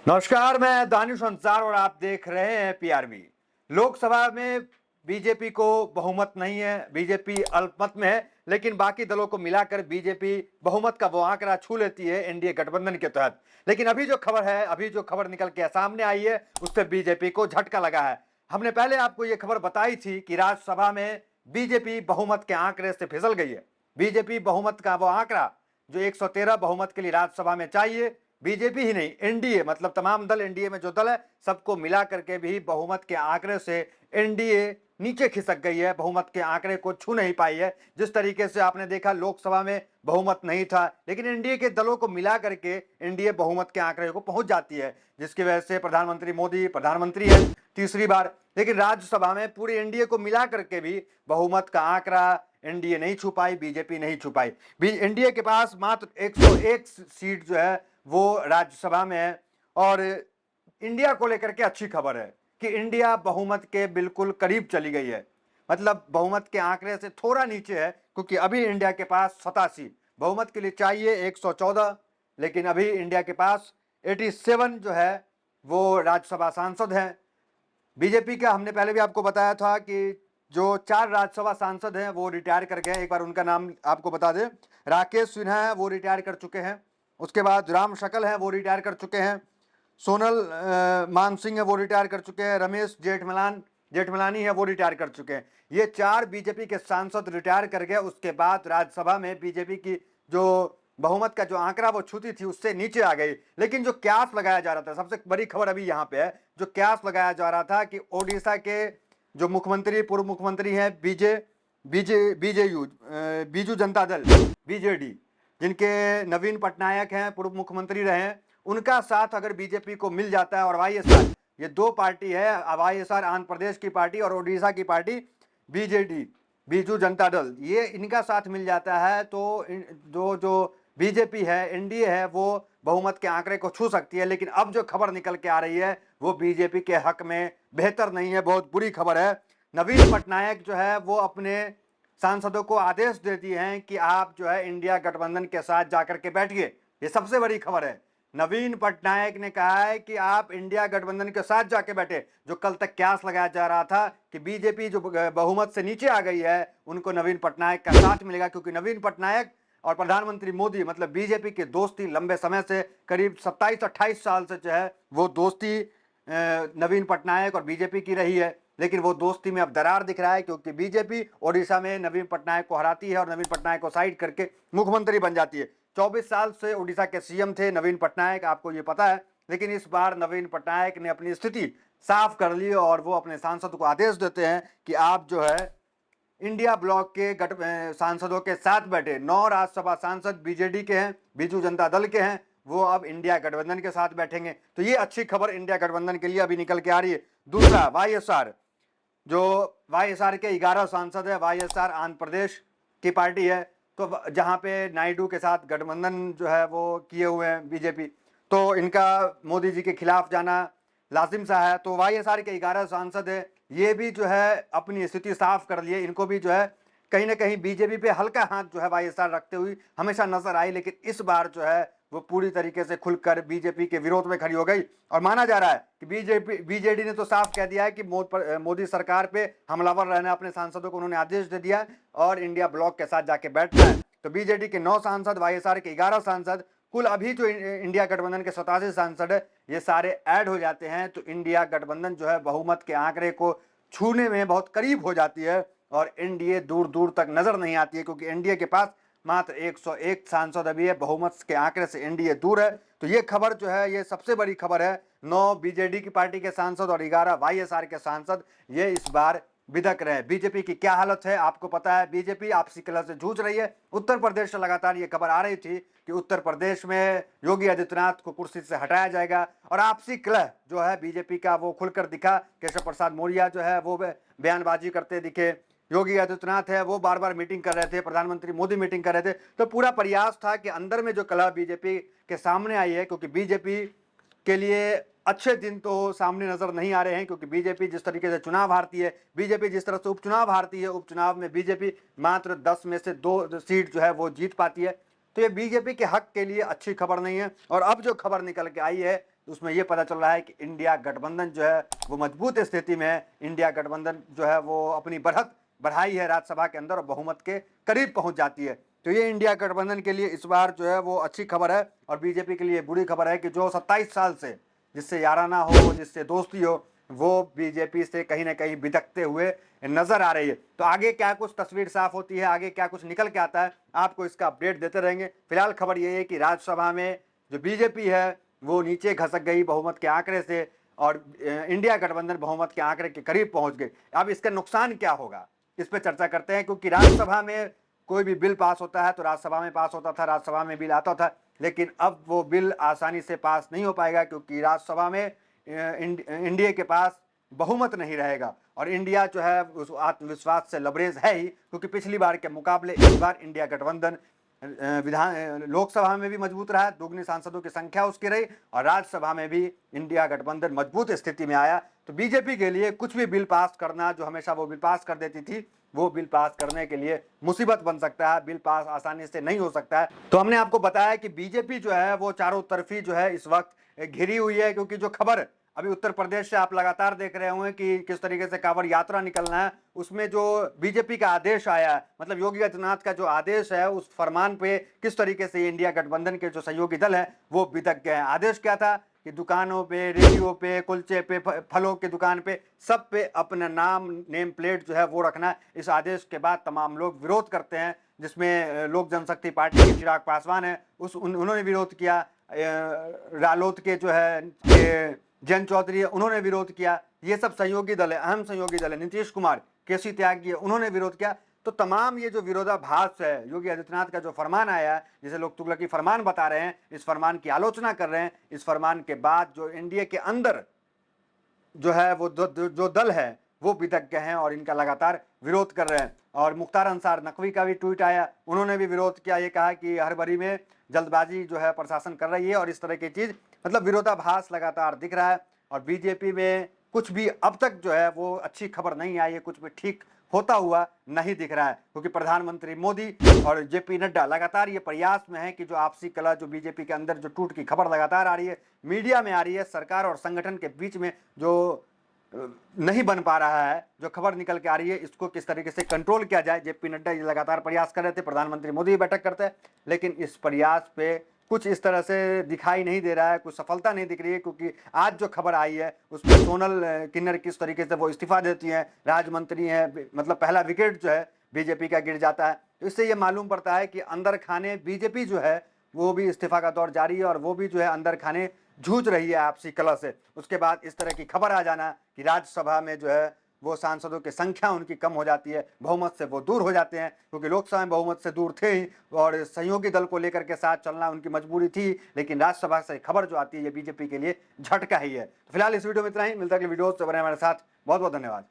नमस्कार, मैं दानिश अंसार और आप देख रहे हैं पीआरबी। लोकसभा में बीजेपी को बहुमत नहीं है, बीजेपी अल्पमत में है, लेकिन बाकी दलों को मिलाकर बीजेपी बहुमत का वो आंकड़ा छू लेती है एनडीए गठबंधन के तहत। लेकिन अभी जो खबर निकल के सामने आई है, उससे बीजेपी को झटका लगा है। हमने पहले आपको ये खबर बताई थी कि राज्यसभा में बीजेपी बहुमत के आंकड़े से फिसल गई है। बीजेपी बहुमत का वो आंकड़ा जो 113 बहुमत के लिए राज्यसभा में चाहिए, बीजेपी ही नहीं, एनडीए मतलब तमाम दल, एनडीए में जो दल है सबको मिला करके भी बहुमत के आंकड़े से एनडीए नीचे खिसक गई है, बहुमत के आंकड़े को छू नहीं पाई है। जिस तरीके से आपने देखा लोकसभा में बहुमत नहीं था, लेकिन एनडीए के दलों को मिला करके एनडीए बहुमत के आंकड़े को पहुंच जाती है, जिसकी वजह से प्रधानमंत्री मोदी प्रधानमंत्री है तीसरी बार। लेकिन राज्यसभा में पूरी एनडीए को मिला करके भी बहुमत का आंकड़ा एनडीए नहीं छू पाई, बीजेपी नहीं छू पाई। एनडीए के पास मात्र 101 सीट जो है वो राज्यसभा में है। और इंडिया को लेकर के अच्छी खबर है कि इंडिया बहुमत के बिल्कुल करीब चली गई है, मतलब बहुमत के आंकड़े से थोड़ा नीचे है, क्योंकि अभी इंडिया के पास 87 बहुमत के लिए चाहिए 114, लेकिन अभी इंडिया के पास 87 जो है वो राज्यसभा सांसद हैं। बीजेपी का हमने पहले भी आपको बताया था कि जो 4 राज्यसभा सांसद हैं वो रिटायर कर गए। एक बार उनका नाम आपको बता दें, राकेश सिन्हा है वो रिटायर कर चुके हैं, उसके बाद राम शकल है वो रिटायर कर चुके हैं, सोनल मान सिंह है वो रिटायर कर चुके हैं, रमेश जेठमलानी है वो रिटायर कर चुके हैं। ये 4 बीजेपी के सांसद रिटायर कर गए। उसके बाद राज्यसभा में बीजेपी की जो बहुमत का जो आंकड़ा वो छूती थी उससे नीचे आ गई। लेकिन जो क्यास लगाया जा रहा था, सबसे बड़ी खबर अभी यहाँ पे है, जो क्यास लगाया जा रहा था कि ओडिशा के जो मुख्यमंत्री पूर्व मुख्यमंत्री हैं बीजू जनता दल बीजेडी, जिनके नवीन पटनायक हैं, पूर्व मुख्यमंत्री रहे हैं, उनका साथ अगर बीजेपी को मिल जाता है और वाईएसआर, ये दो पार्टी है, वाईएसआर आंध्र प्रदेश की पार्टी और ओडिशा की पार्टी बीजेडी बीजू जनता दल, ये इनका साथ मिल जाता है तो जो बीजेपी है, एनडीए है, वो बहुमत के आंकड़े को छू सकती है। लेकिन अब जो खबर निकल के आ रही है वो बीजेपी के हक में बेहतर नहीं है, बहुत बुरी खबर है। नवीन पटनायक जो है वो अपने सांसदों को आदेश दे दिए हैं कि आप जो है इंडिया गठबंधन के साथ जाकर के बैठिए। ये सबसे बड़ी खबर है। नवीन पटनायक ने कहा है कि आप इंडिया गठबंधन के साथ जाके बैठे। जो कल तक क्यास लगाया जा रहा था कि बीजेपी जो बहुमत से नीचे आ गई है उनको नवीन पटनायक का साथ मिलेगा, क्योंकि नवीन पटनायक और प्रधानमंत्री मोदी मतलब बीजेपी की दोस्ती लंबे समय से, करीब 27-28 साल से जो है वो दोस्ती नवीन पटनायक और बीजेपी की रही है। लेकिन वो दोस्ती में अब दरार दिख रहा है, क्योंकि बीजेपी ओडिशा में नवीन पटनायक को हराती है और नवीन पटनायक को साइड करके मुख्यमंत्री बन जाती है। 24 साल से ओडिशा के सीएम थे नवीन पटनायक, आपको ये पता है। लेकिन इस बार नवीन पटनायक ने अपनी स्थिति साफ कर ली और वो अपने सांसद को आदेश देते हैं कि आप जो है इंडिया ब्लॉक के सांसदों के साथ बैठे। 9 राज्यसभा सांसद बीजेडी के हैं, बीजू जनता दल के हैं, वो अब इंडिया गठबंधन के साथ बैठेंगे। तो ये अच्छी खबर इंडिया गठबंधन के लिए अभी निकल के आ रही है। दूसरा, वाईएसआर, जो वाईएसआर के 11 सांसद है, वाईएसआर आंध्र प्रदेश की पार्टी है, तो जहां पे नायडू के साथ गठबंधन जो है वो किए हुए हैं बीजेपी, तो इनका मोदी जी के खिलाफ जाना लाजिम सा है। तो वाईएसआर के 11 सांसद है, ये भी जो है अपनी स्थिति साफ कर लिए। इनको भी जो है कहीं ना कहीं बीजेपी पे हल्का हाथ जो है वाईएसआर रखते हुए हमेशा नजर आई, लेकिन इस बार जो है वो पूरी तरीके से खुलकर बीजेपी के विरोध में खड़ी हो गई। और माना जा रहा है कि बीजेडी ने तो साफ कह दिया है कि मोदी सरकार पे हमलावर रहना, अपने सांसदों को उन्होंने आदेश दे दिया और इंडिया ब्लॉक के साथ जाके बैठना है। तो बीजेडी के 9 सांसद, वाईएसआर के 11 सांसद, कुल अभी जो इंडिया गठबंधन के 87 सांसद है, ये सारे ऐड हो जाते हैं तो इंडिया गठबंधन जो है बहुमत के आंकड़े को छूने में बहुत करीब हो जाती है और एनडीए दूर दूर तक नजर नहीं आती है, क्योंकि एनडीए के पास मात्र 101 सांसद अभी है। बहुमत के आंकड़े से एनडीए दूर है। तो ये खबर जो है ये सबसे बड़ी खबर है। 9 बीजेडी की पार्टी के सांसद और 11 वाईएसआर के सांसद ये इस बार बिधक रहे। बीजेपी की क्या हालत है आपको पता है, बीजेपी आपसी कलह से जूझ रही है। उत्तर प्रदेश से लगातार ये खबर आ रही थी कि उत्तर प्रदेश में योगी आदित्यनाथ को कुर्सी से हटाया जाएगा और आपसी कलह जो है बीजेपी का वो खुलकर दिखा। केशव प्रसाद मौर्य जो है वो बयानबाजी करते दिखे, योगी आदित्यनाथ है वो बार बार मीटिंग कर रहे थे, प्रधानमंत्री मोदी मीटिंग कर रहे थे। तो पूरा प्रयास था कि अंदर में जो कलह बीजेपी के सामने आई है, क्योंकि बीजेपी के लिए अच्छे दिन तो सामने नजर नहीं आ रहे हैं, क्योंकि बीजेपी जिस तरीके से चुनाव हारती है, बीजेपी जिस तरह से उपचुनाव हारती है, उपचुनाव में बीजेपी मात्र 10 में से 2 सीट जो है वो जीत पाती है। तो ये बीजेपी के हक के लिए अच्छी खबर नहीं है। और अब जो खबर निकल के आई है तो उसमें ये पता चल रहा है कि इंडिया गठबंधन जो है वो मजबूत स्थिति में है। इंडिया गठबंधन जो है वो अपनी बढ़त बढ़ाई है राज्यसभा के अंदर और बहुमत के करीब पहुंच जाती है। तो ये इंडिया गठबंधन के लिए इस बार जो है वो अच्छी खबर है और बीजेपी के लिए बुरी खबर है कि जो 27 साल से जिससे याराना हो, जिससे दोस्ती हो, वो बीजेपी से कहीं ना कहीं बिदकते हुए नजर आ रही है। तो आगे क्या कुछ तस्वीर साफ होती है, आगे क्या कुछ निकल के आता है, आपको इसका अपडेट देते रहेंगे। फिलहाल खबर ये है कि राज्यसभा में जो बीजेपी है वो नीचे खसक गई बहुमत के आंकड़े से और इंडिया गठबंधन बहुमत के आंकड़े के करीब पहुंच गई। अब इसका नुकसान क्या होगा इस पर चर्चा करते हैं, क्योंकि राज्यसभा में कोई भी बिल पास होता है तो राज्यसभा में पास होता था, राज्यसभा में बिल आता था, लेकिन अब वो बिल आसानी से पास नहीं हो पाएगा क्योंकि राज्यसभा में इंडिया के पास बहुमत नहीं रहेगा। और इंडिया जो है उस आत्मविश्वास से लबरेज है ही, क्योंकि पिछली बार के मुकाबले इस बार इंडिया गठबंधन लोकसभा में भी मजबूत रहा, दुगनी सांसदों की संख्या उसकी रही और राज्यसभा में भी इंडिया गठबंधन मजबूत स्थिति में आया। तो बीजेपी के लिए कुछ भी बिल पास करना, जो हमेशा वो बिल पास कर देती थी, वो बिल पास करने के लिए मुसीबत बन सकता है, बिल पास आसानी से नहीं हो सकता है। तो हमने आपको बताया कि बीजेपी जो है वो चारों तरफी जो है इस वक्त घिरी हुई है, क्योंकि जो खबर अभी उत्तर प्रदेश से आप लगातार देख रहे होंगे कि किस तरीके से कांवड़ यात्रा निकलना है, उसमें जो बीजेपी का आदेश आया है, मतलब योगी आदित्यनाथ का जो आदेश है, उस फरमान पे किस तरीके से इंडिया गठबंधन के जो सहयोगी दल है वो बिदक गए हैं। आदेश क्या था कि दुकानों पे, रेडियो पे, कुलचे पे, फलों की दुकान पे, सब पे अपना नाम, नेम प्लेट जो है वो रखना। इस आदेश के बाद तमाम लोग विरोध करते हैं, जिसमें लोक जनशक्ति पार्टी के चिराग पासवान है उन्होंने विरोध किया, रालोद के जो है जयंत चौधरी है उन्होंने विरोध किया, ये सब सहयोगी दल है, अहम सहयोगी दल है, नीतीश कुमार, केसी त्यागी है, उन्होंने विरोध किया। तो तमाम ये जो विरोधाभास है, योगी आदित्यनाथ का जो फरमान आया है, जिसे लोग तुगलकी फरमान बता रहे हैं, इस फरमान की आलोचना कर रहे हैं। इस फरमान के बाद जो इंडिया के अंदर जो है वो जो दल है वो बिदक गए हैं और इनका लगातार विरोध कर रहे हैं। और मुख्तार अंसार नकवी का भी ट्वीट आया, उन्होंने भी विरोध किया, ये कहा कि हड़बड़ी में जल्दबाजी जो है प्रशासन कर रही है और इस तरह की चीज, मतलब विरोधाभास लगातार दिख रहा है। और बीजेपी में कुछ भी अब तक जो है वो अच्छी खबर नहीं आई है, कुछ भी ठीक होता हुआ नहीं दिख रहा है, क्योंकि प्रधानमंत्री मोदी और जेपी नड्डा लगातार ये प्रयास में है कि जो आपसी कलह जो बीजेपी के अंदर जो टूट की खबर लगातार आ रही है, मीडिया में आ रही है, सरकार और संगठन के बीच में जो नहीं बन पा रहा है, जो खबर निकल के आ रही है, इसको किस तरीके से कंट्रोल किया जाए। जेपी नड्डा ये लगातार प्रयास कर रहे थे, प्रधानमंत्री मोदी बैठक करते हैं, लेकिन इस प्रयास पे कुछ इस तरह से दिखाई नहीं दे रहा है, कुछ सफलता नहीं दिख रही है। क्योंकि आज जो खबर आई है उसमें सोनल किन्नर किस तरीके से वो इस्तीफा देती हैं, राजमंत्री हैं, मतलब पहला विकेट जो है बीजेपी का गिर जाता है। तो इससे ये मालूम पड़ता है कि अंदर खाने बीजेपी जो है वो भी इस्तीफा का दौर जारी है और वो भी जो है अंदर खाने जूझ रही है आपसी कलह से। उसके बाद इस तरह की खबर आ जाना कि राज्यसभा में जो है वो सांसदों की संख्या उनकी कम हो जाती है, बहुमत से वो दूर हो जाते हैं, क्योंकि लोकसभा में बहुमत से दूर थे ही और सहयोगी दल को लेकर के साथ चलना उनकी मजबूरी थी। लेकिन राज्यसभा से खबर जो आती है ये बीजेपी के लिए झटका ही है। तो फिलहाल इस वीडियो में इतना ही, मिलता है अगले वीडियो से बने हमारे साथ। बहुत बहुत धन्यवाद।